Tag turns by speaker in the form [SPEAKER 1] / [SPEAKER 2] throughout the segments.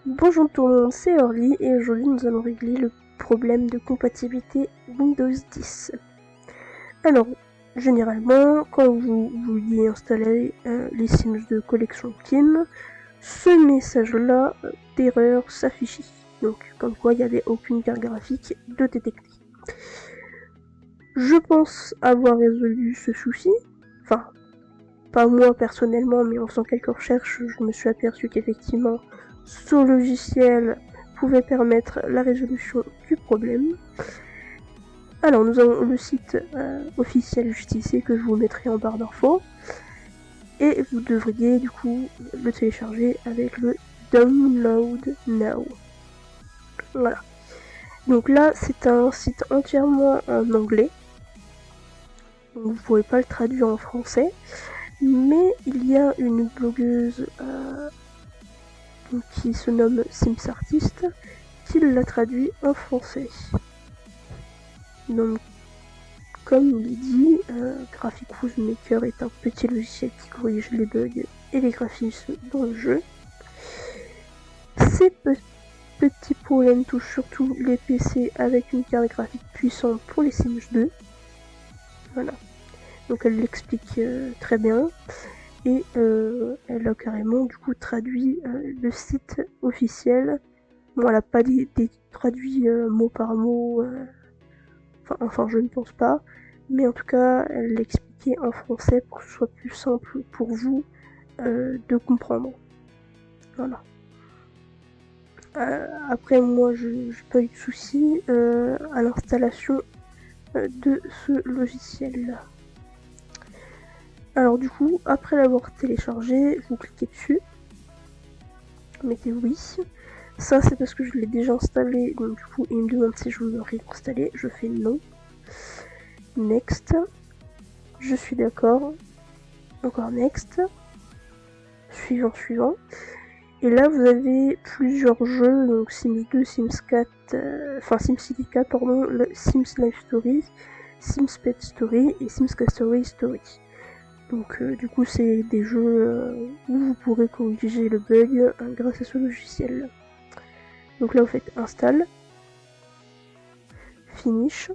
[SPEAKER 1] Bonjour tout le monde, c'est Orly et aujourd'hui nous allons régler le problème de compatibilité Windows 10. Alors, généralement, quand vous vouliez installer les Sims de collection Kim, ce message-là d'erreur s'affichait. Donc, comme quoi il n'y avait aucune carte graphique de détecter. Je pense avoir résolu ce souci, enfin, pas moi personnellement, mais en faisant quelques recherches, je me suis aperçu qu'effectivement, ce logiciel pouvait permettre la résolution du problème. Alors nous avons le site officiel JTC que je vous mettrai en barre d'infos. Et vous devriez du coup le télécharger avec le Download Now. Voilà. Donc là c'est un site entièrement en anglais. Donc vous ne pouvez pas le traduire en français. Mais il y a une blogueuse qui se nomme Sims Artist qui l'a traduit en français. Donc, comme il est dit, Graphic Rules Maker est un petit logiciel qui corrige les bugs et les graphismes dans le jeu. Ces petits problèmes touchent surtout les PC avec une carte graphique puissante pour les Sims 2. Voilà. Donc elle l'explique très bien. Et elle a carrément du coup traduit le site officiel. Bon, elle n'a pas traduit mot par mot, enfin je ne pense pas, mais en tout cas elle l'a expliqué en français pour que ce soit plus simple pour vous de comprendre. Voilà. Après moi j'ai pas eu de soucis à l'installation de ce logiciel là. Alors du coup, après l'avoir téléchargé, vous cliquez dessus, mettez oui. Ça c'est parce que je l'ai déjà installé, donc du coup il me demande si je veux le réinstaller, je fais non. Next, je suis d'accord, encore next, suivant. Et là vous avez plusieurs jeux, donc Sims 2, Sims 4, SimCity 4, pardon, Sims Life Story, Sims Pet Story et Sims Castaway Story. Donc du coup c'est des jeux où vous pourrez corriger le bug grâce à ce logiciel. Donc là vous faites install, finish.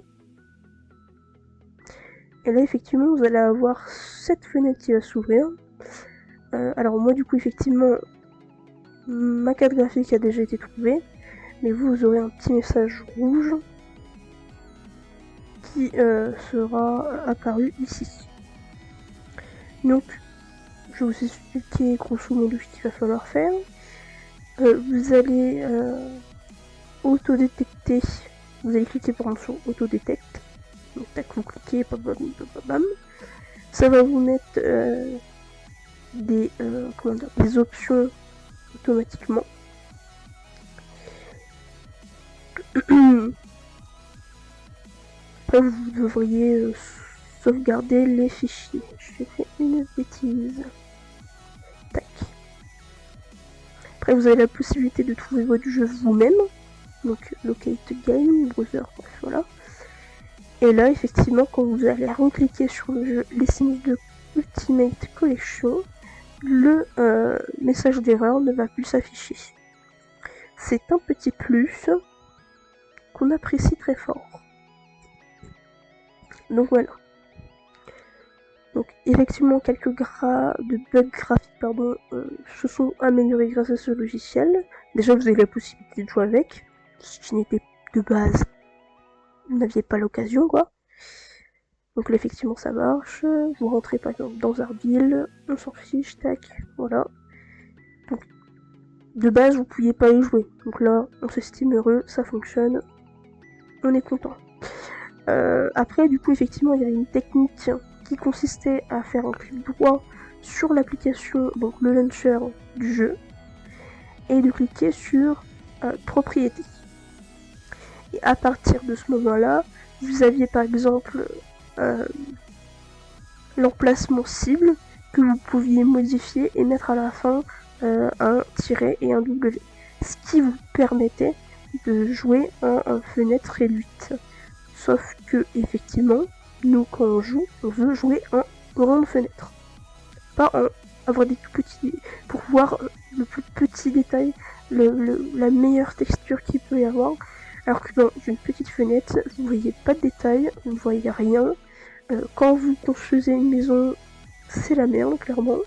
[SPEAKER 1] Et là effectivement vous allez avoir cette fenêtre qui va s'ouvrir. Alors moi du coup effectivement ma carte graphique a déjà été trouvée. Mais vous aurez un petit message rouge qui sera apparu ici. Donc je vais vous expliquer grosso modo ce qu'il va falloir faire. Vous allez autodétecter, vous allez cliquer par exemple sur autodétecte, donc tac vous cliquez, bam. Ça va vous mettre des options automatiquement. Après vous devriez sauvegarder les fichiers. J'ai fait une bêtise. Tac. Après vous avez la possibilité de trouver votre jeu vous-même. Donc locate game, browser, bref voilà. Et là effectivement quand vous allez recliquer sur le jeu les Sims 2 Ultimate Collection, le message d'erreur ne va plus s'afficher. C'est un petit plus qu'on apprécie très fort. Donc voilà. Donc effectivement quelques bugs graphiques se sont améliorés grâce à ce logiciel. Déjà vous avez la possibilité de jouer avec, ce qui n'était de base, vous n'aviez pas l'occasion quoi. Donc là effectivement ça marche, vous rentrez par exemple dans Arbil, on s'en fiche, tac, voilà. Donc de base vous pouviez pas y jouer, donc là on s'estime heureux, ça fonctionne, on est content. Après du coup effectivement il y avait une technique qui consistait à faire un clic droit sur l'application, donc le launcher du jeu, et de cliquer sur propriété. Et à partir de ce moment-là, vous aviez par exemple l'emplacement cible que vous pouviez modifier et mettre à la fin un tiret et un W. Ce qui vous permettait de jouer en fenêtre réduite. Sauf que, effectivement, nous, quand on joue, on veut jouer en grande fenêtre. Pas en avoir des tout petits... pour voir le plus petit détail la meilleure texture qu'il peut y avoir. Alors que dans une petite fenêtre, vous voyez pas de détails, vous ne voyez rien. Quand vous construisez une maison, c'est la merde, clairement.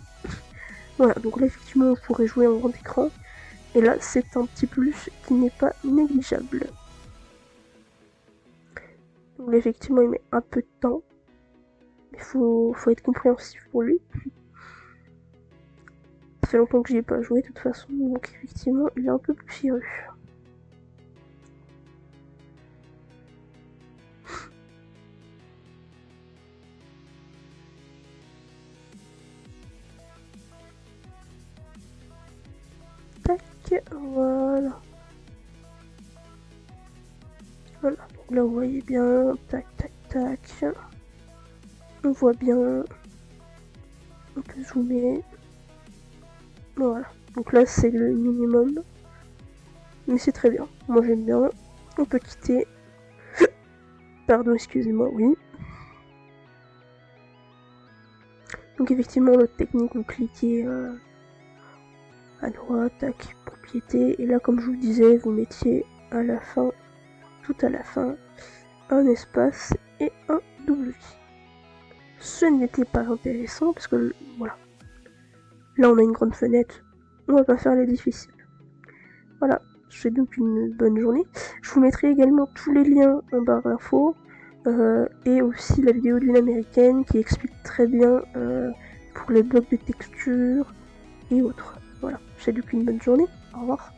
[SPEAKER 1] Voilà, donc là, effectivement, on pourrait jouer en grand écran. Et là, c'est un petit plus qui n'est pas négligeable. Donc là, effectivement, il met un peu de temps. Il faut être compréhensif pour lui. Ça fait longtemps que j'y ai pas joué, de toute façon. Donc effectivement, il est un peu poussiéreux. Tac, voilà. Voilà, donc là vous voyez bien, tac, tac, tac. On voit bien. On peut zoomer. Voilà, donc là c'est le minimum. Mais c'est très bien, moi j'aime bien. On peut quitter. Pardon, excusez-moi, oui. Donc effectivement, l'autre technique, vous cliquez à droite, tac, propriété. Et là, comme je vous disais, vous mettiez à la fin, tout à la fin, un espace et un W. Ce n'était pas intéressant parce que, voilà. Là, on a une grande fenêtre. On va pas faire les difficiles. Voilà, je fais donc une bonne journée. Je vous mettrai également tous les liens en barre d'infos. Et aussi la vidéo d'une américaine qui explique très bien pour les blocs de texture et autres. Voilà, je vous souhaite donc une bonne journée. Au revoir.